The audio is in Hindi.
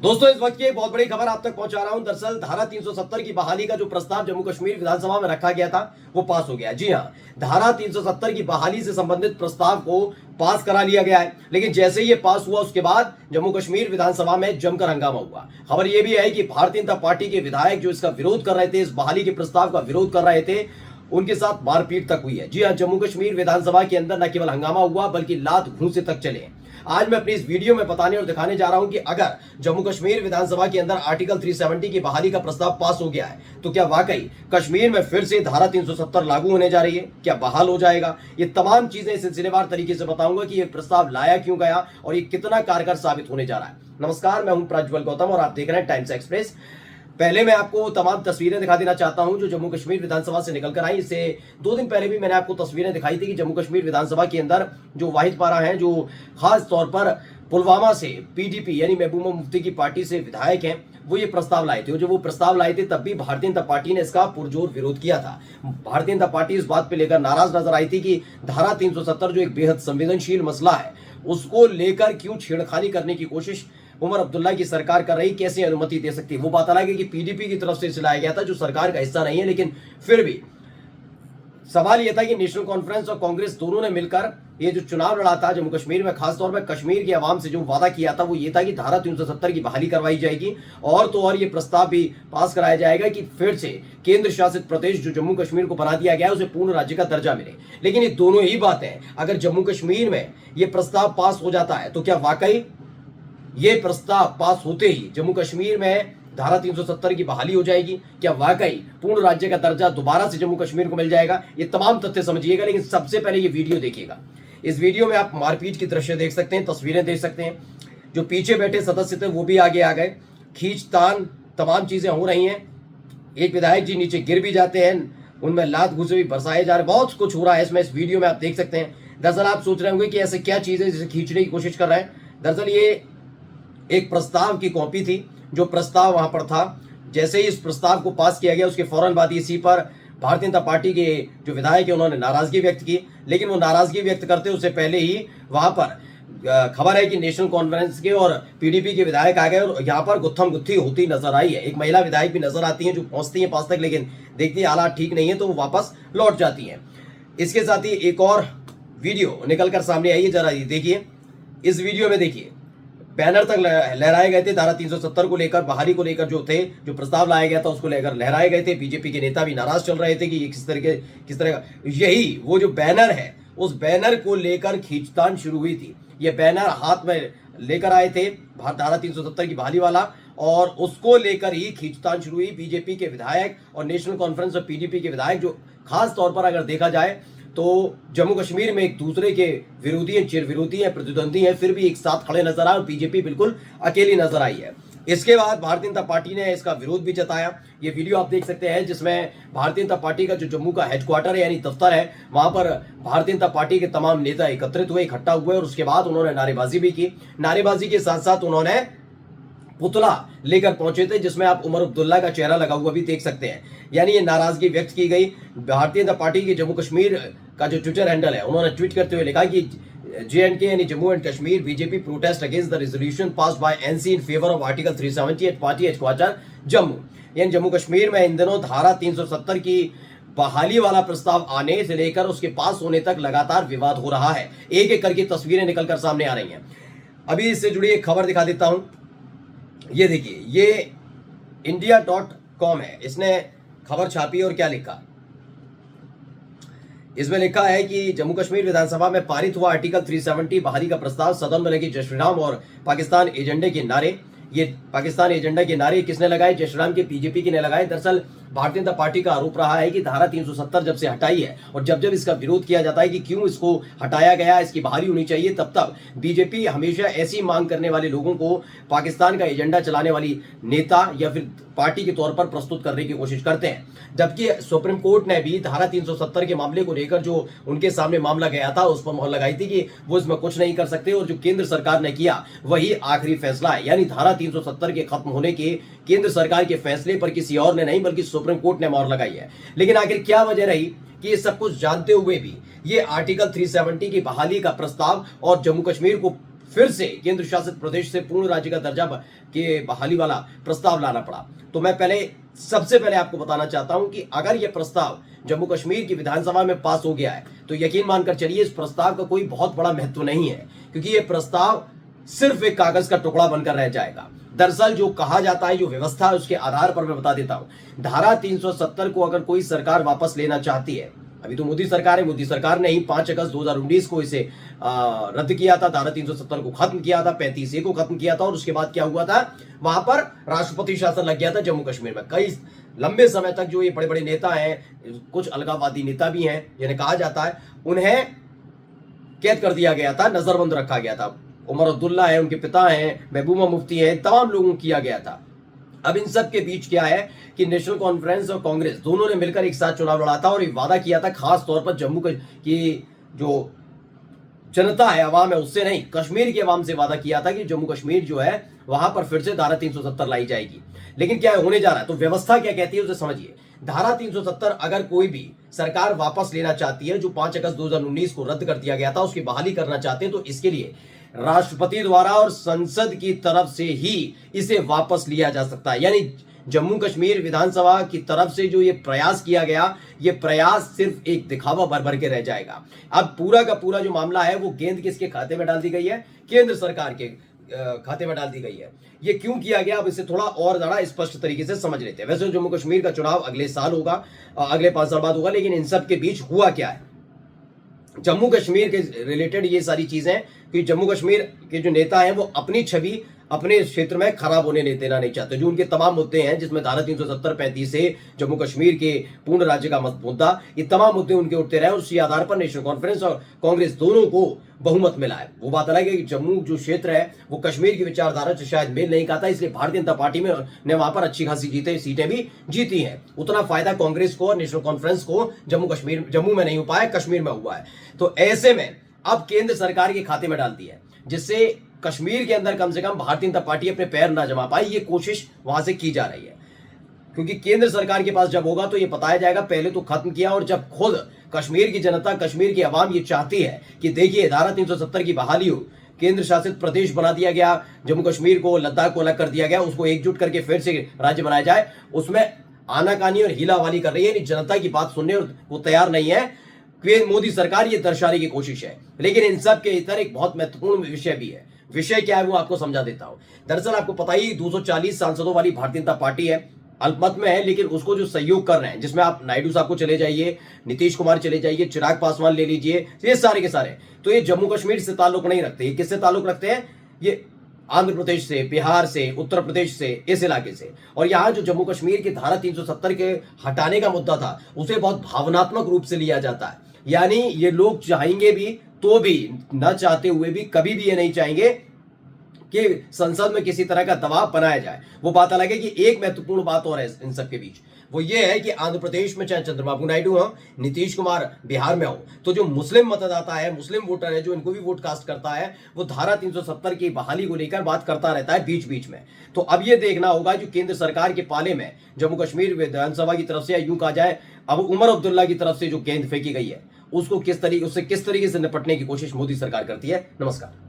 दोस्तों इस वक्त की एक बहुत बड़ी खबर आप तक पहुंचा रहा हूं। दरअसल धारा 370 की बहाली का जो प्रस्ताव जम्मू कश्मीर विधानसभा में रखा गया था वो पास हो गया। जी हां, धारा 370 की बहाली से संबंधित प्रस्ताव को पास करा लिया गया है। लेकिन जैसे ही ये पास हुआ उसके बाद जम्मू कश्मीर विधानसभा में जमकर हंगामा हुआ। खबर यह भी है कि भारतीय जनता पार्टी के विधायक जो इसका विरोध कर रहे थे, इस बहाली के प्रस्ताव का विरोध कर रहे थे, उनके साथ मारपीट तक हुई है। जी हां, जम्मू कश्मीर विधानसभा के अंदर न केवल हंगामा हुआ बल्कि लात घूंसे तक चले। आज मैं अपनी इस वीडियो में बताने और दिखाने जा रहा हूं कि अगर जम्मू कश्मीर विधानसभा के अंदर आर्टिकल 370 की बहाली का प्रस्ताव पास हो गया है तो क्या वाकई कश्मीर में फिर से धारा 370 लागू होने जा रही है, क्या बहाल हो जाएगा। ये तमाम चीजें सिलसिलेवार तरीके से बताऊंगा कि यह प्रस्ताव लाया क्यों गया और ये कितना कारगर साबित होने जा रहा है। नमस्कार, मैं हूं प्रज्वल गौतम और आप देख रहे हैं टाइम्स एक्सप्रेस। पहले मैं आपको तमाम तस्वीरें दिखा देना चाहता हूं जो जम्मू कश्मीर विधानसभा से निकलकर आई। इससे 2 दिन पहले भी मैंने आपको तस्वीरें दिखाई थी कि जम्मू कश्मीर विधानसभा के अंदर जो वाहिद पारा हैं, जो खास तौर पर पुलवामा से पीडीपी यानी महबूबा मुफ्ती की पार्टी से विधायक हैं, वो ये प्रस्ताव लाए थे। जब वो प्रस्ताव लाए थे तब भी भारतीय जनता पार्टी ने इसका पुरजोर विरोध किया था। भारतीय जनता पार्टी इस बात पे लेकर नाराज नजर आई थी कि धारा 370 जो एक बेहद संवेदनशील मसला है उसको लेकर क्यों छेड़खानी करने की कोशिश उमर अब्दुल्ला की सरकार कर रही, कैसे अनुमति दे सकती है। वो बात अलग है कि पीडीपी की तरफ से चलाया गया था जो सरकार का हिस्सा नहीं है, लेकिन फिर भी सवाल यह था कि नेशनल कॉन्फ्रेंस और कांग्रेस दोनों ने मिलकर ये जो चुनाव लड़ा था जम्मू कश्मीर में, खासतौर पर कश्मीर की आवाम से जो वादा किया था वो ये था कि धारा 370 की बहाली करवाई जाएगी और तो और ये प्रस्ताव भी पास कराया जाएगा कि फिर से केंद्र शासित प्रदेश जो जम्मू कश्मीर को बना दिया गया है उसे पूर्ण राज्य का दर्जा मिले। लेकिन ये दोनों ही बातें अगर जम्मू कश्मीर में ये प्रस्ताव पास हो जाता है तो क्या वाकई ये प्रस्ताव पास होते ही जम्मू कश्मीर में धारा 370 की बहाली हो जाएगी, क्या वाकई पूर्ण राज्य का दर्जा दोबारा से जम्मू कश्मीर को मिल जाएगा। ये तमाम तथ्य समझिएगा, लेकिन सबसे पहले ये वीडियो देखिएगा। इस वीडियो में आप मारपीट की दृश्य देख सकते हैं, तस्वीरें देख सकते हैं। जो पीछे बैठे सदस्य थे वो भी आगे आ गए, खींचतान तमाम चीजें हो रही हैं। एक विधायक जी नीचे गिर भी जाते हैं, उनमें लात घूसे भी बरसाए जा रहे, बहुत कुछ हो रहा है इसमें। इस वीडियो में आप देख सकते हैं। दरअसल आप सोच रहे होंगे कि ऐसे क्या चीज है जिसे खींचने की कोशिश कर रहे हैं। दरअसल ये एक प्रस्ताव की कॉपी थी, जो प्रस्ताव वहां पर था। जैसे ही इस प्रस्ताव को पास किया गया उसके फौरन बाद इसी पर भारतीय जनता पार्टी के जो विधायक है उन्होंने नाराजगी व्यक्त की। लेकिन वो नाराजगी व्यक्त करते उससे पहले ही वहां पर खबर है कि नेशनल कॉन्फ्रेंस के और पीडीपी के विधायक आ गए और यहाँ पर गुत्थम गुत्थी होती नजर आई है। एक महिला विधायक भी नजर आती है जो पहुंचती है पास तक, लेकिन देखती है हालात ठीक नहीं है तो वो वापस लौट जाती है। इसके साथ ही एक और वीडियो निकलकर सामने आई है, जरा देखिए। इस वीडियो में देखिए बैनर तक लहराए गए थे धारा 370 को लेकर, बहाली को लेकर जो थे, जो प्रस्ताव लाया गया था उसको लेकर लहराए गए थे। बीजेपी के नेता भी नाराज चल रहे थे कि ये किस तरह का, यही वो जो बैनर है उस बैनर को लेकर खींचतान शुरू हुई थी। ये बैनर हाथ में लेकर आए थे धारा 370 की बहाली वाला और उसको लेकर ही खींचतान शुरू हुई। बीजेपी के विधायक और नेशनल कॉन्फ्रेंस और पीडीपी के विधायक जो खास तौर पर अगर देखा जाए तो जम्मू कश्मीर में एक दूसरे के विरोधी हैं, चिर विरोधी हैं, प्रतिद्वंदी हैं, फिर भी एक साथ खड़े नजर आए और बीजेपी बिल्कुल अकेली नजर आई है। इसके बाद भारतीय जनता पार्टी ने इसका विरोध भी जताया। ये वीडियो आप देख सकते हैं जिसमें भारतीय जनता पार्टी का जो जम्मू का हेडक्वार्टर है यानी दफ्तर है, वहां पर भारतीय जनता पार्टी के तमाम नेता एकत्रित हुए, इकट्ठा हुए और उसके बाद उन्होंने नारेबाजी भी की। नारेबाजी के साथ साथ उन्होंने पुतला लेकर पहुंचे थे जिसमें आप उमर अब्दुल्ला का चेहरा लगा हुआ भी देख सकते हैं। यानी ये नाराजगी व्यक्त की गई। भारतीय जनता पार्टी के जम्मू कश्मीर का जो ट्विटर हैंडल है उन्होंने ट्वीट करते हुए लिखा कि JNK यानी Jammu and Kashmir BJP protest against the resolution passed by NC in favour of article 370 at party headquarter Jammu. यानी जम्मू कश्मीर में इन दिनों धारा 370 की बहाली वाला प्रस्ताव आने से लेकर उसके पास होने तक लगातार विवाद हो रहा है। एक एक करके तस्वीरें निकलकर सामने आ रही हैं। अभी इससे जुड़ी एक खबर दिखा देता हूं। ये देखिए, ये india.com है, इसने खबर छापी और क्या लिखा। इसमें लिखा है कि जम्मू कश्मीर विधानसभा में पारित हुआ आर्टिकल 370 बहाली का प्रस्ताव, सदन में लगी जय श्री राम और पाकिस्तान एजेंडे के नारे। ये पाकिस्तान एजेंडा के नारे किसने लगाए? जय श्री राम के बीजेपी के ने लगाए। दरअसल भारतीय जनता पार्टी का आरोप रहा है कि धारा 370 जब से हटाई है और जब जब इसका विरोध किया जाता है कि क्यों इसको हटाया गया, इसकी बहाली होनी चाहिए, तब तब बीजेपी हमेशा ऐसी मांग करने वाले लोगों को पाकिस्तान का एजेंडा चलाने वाली नेता या फिर पार्टी के तौर पर प्रस्तुत करने की कोशिश करते हैं। जबकि सुप्रीम कोर्ट ने भी धारा 370 के मामले को लेकर जो उनके सामने मामला गया था उस पर मोहर लगाई थी कि वो इसमें कुछ नहीं कर सकते और जो केंद्र सरकार ने किया वही आखिरी फैसला है। यानी धारा 370 के खत्म होने के केंद्र सरकार के फैसले पर किसी और ने नहीं बल्कि सुप्रीम कोर्ट ने मोहर लगाई है। लेकिन आखिर क्या वजह रही कि ये सब कुछ जानते हुए भी ये आर्टिकल 370 की बहाली का प्रस्ताव और जम्मू कश्मीर को फिर से केंद्र शासित प्रदेश से पूर्ण राज्य का दर्जा के बहाली वाला प्रस्ताव लाना पड़ा। तो मैं सबसे पहले आपको बताना चाहता हूं कि अगर यह प्रस्ताव जम्मू कश्मीर की विधानसभा में पास हो गया है तो यकीन मानकर चलिए इस प्रस्ताव का कोई बहुत बड़ा महत्व नहीं है, क्योंकि यह प्रस्ताव सिर्फ एक कागज का टुकड़ा बनकर रह जाएगा। दरअसल जो कहा जाता है, जो व्यवस्था है, उसके आधार पर मैं बता देता हूं। धारा 370 को अगर कोई सरकार वापस लेना चाहती है, अभी तो मोदी सरकार है, मोदी सरकार ने ही 5 अगस्त 2019 को इसे रद्द किया था, धारा 370 को खत्म किया था, 35A को खत्म किया था, और उसके बाद क्या हुआ था, वहां पर राष्ट्रपति शासन लग गया था जम्मू कश्मीर में। कई लंबे समय तक जो ये बड़े बड़े नेता हैं, कुछ अलगाववादी नेता भी हैं जिन्हें कहा जाता है, उन्हें कैद कर दिया गया था, नजरबंद रखा गया था। उमर अब्दुल्ला है, उनके पिता हैं, महबूबा मुफ्ती है, तमाम लोगों को किया गया था। अब इन सब के बीच क्या है कि नेशनल कॉन्फ्रेंस और कांग्रेस दोनों ने मिलकर एक साथ चुनाव लड़ा था और एक वादा किया था, खास तौर पर जम्मू की जो जनता है, अवाम है, उससे नहीं, कश्मीर की अवाम से वादा किया था कि जम्मू कश्मीर जो है वहां पर फिर से धारा 370 लाई जाएगी। लेकिन क्या होने जा रहा है, तो व्यवस्था क्या कहती है उसे समझिए। धारा 370 अगर कोई भी सरकार वापस लेना चाहती है, जो 5 अगस्त 2019 को रद्द कर दिया गया था, उसकी बहाली करना चाहते हैं, तो इसके लिए राष्ट्रपति द्वारा और संसद की तरफ से ही इसे वापस लिया जा सकता है। यानी जम्मू कश्मीर विधानसभा की तरफ से जो ये प्रयास किया गया, ये प्रयास सिर्फ एक दिखावा भर के रह जाएगा। अब पूरा का पूरा जो मामला है वो गेंद किसके खाते में डाल दी गई है, केंद्र सरकार के खाते में डाल दी गई है। ये क्यों किया गया, अब इसे थोड़ा और ज्यादा स्पष्ट तरीके से समझ लेते हैं। वैसे जम्मू कश्मीर का चुनाव अगले साल होगा, अगले 5 साल बाद होगा, लेकिन इन सब के बीच हुआ क्या है, जम्मू कश्मीर के रिलेटेड ये सारी चीजें कि जम्मू कश्मीर के जो नेता हैं वो अपनी छवि अपने क्षेत्र में खराब होने देना नहीं चाहते। जो उनके तमाम मुद्दे हैं, जिसमें धारा 370, 35A, जम्मू कश्मीर के पूर्ण राज्य का मुद्दा, ये तमाम मुद्दे उनके उठते रहे और उसी आधार पर नेशनल कॉन्फ्रेंस और कांग्रेस दोनों को बहुमत मिला है। वो बात अलग है कि जम्मू जो क्षेत्र है वो कश्मीर की विचारधारा से शायद मेल नहीं खाता, इसलिए भारतीय जनता पार्टी में ने वहां पर अच्छी खासी सीटें भी जीती हैं। उतना फायदा कांग्रेस को और नेशनल कॉन्फ्रेंस को जम्मू में नहीं हो पाया, कश्मीर में हुआ है। तो ऐसे में अब केंद्र सरकार के खाते में डाल दी है, जिससे कश्मीर के अंदर कम से कम भारतीय जनता पार्टी अपने पैर ना जमा पाए, ये कोशिश वहां से की जा रही है। क्योंकि केंद्र सरकार के पास जब होगा तो ये बताया जाएगा पहले तो खत्म किया, और जब खुद कश्मीर की जनता, कश्मीर की आवाम ये चाहती है कि देखिए धारा 370 की बहाली हो, केंद्र शासित प्रदेश बना दिया गया, जम्मू कश्मीर को, लद्दाख को अलग कर दिया गया, उसको एकजुट करके फिर से राज्य बनाया जाए, उसमें आनाकानी और हीलावाली कर रही है, जनता की बात सुनने को तैयार नहीं है। मोदी सरकार ये दर्शाने की कोशिश है। लेकिन इन सब के इतर एक बहुत महत्वपूर्ण विषय भी है। विषय क्या है वो आपको समझा देता हूं। दरअसल आपको पता ही 240 सांसदों वाली भारतीय जनता पार्टी है, अल्पमत में है, लेकिन उसको जो सहयोग कर रहे हैं, जिसमें आप नायडू साहब को चले जाइए, नीतीश कुमार चले जाइए, चिराग पासवान ले लीजिए, ये सारे के सारे, तो ये जम्मू कश्मीर से ताल्लुक नहीं रखते। ये किससे ताल्लुक रखते हैं, ये आंध्र प्रदेश से, बिहार से, उत्तर प्रदेश से, इस इलाके से। और यहाँ जो जम्मू कश्मीर की धारा 370 के हटाने का मुद्दा था, उसे बहुत भावनात्मक रूप से लिया जाता है। यानी ये लोग चाहेंगे भी तो भी, न चाहते हुए भी कभी भी ये नहीं चाहेंगे कि संसद में किसी तरह का दबाव बनाया जाए। वो बात अलग है कि एक महत्वपूर्ण बात और है इन सब के बीच, वो ये है कि आंध्र प्रदेश में चाहे चंद्रबाबू नायडू हो, नीतीश कुमार बिहार में हो, तो जो मुस्लिम मतदाता है, मुस्लिम वोटर है, जो इनको भी वोट कास्ट करता है, वो धारा 370 की बहाली को लेकर बात करता रहता है बीच बीच में। तो अब ये देखना होगा जो केंद्र सरकार के पाले में जम्मू कश्मीर विधानसभा की तरफ से, या यूं कहा जाए अब उमर अब्दुल्ला की तरफ से जो गेंद फेंकी गई है, उसको किस तरीके से निपटने की कोशिश मोदी सरकार करती है। नमस्कार।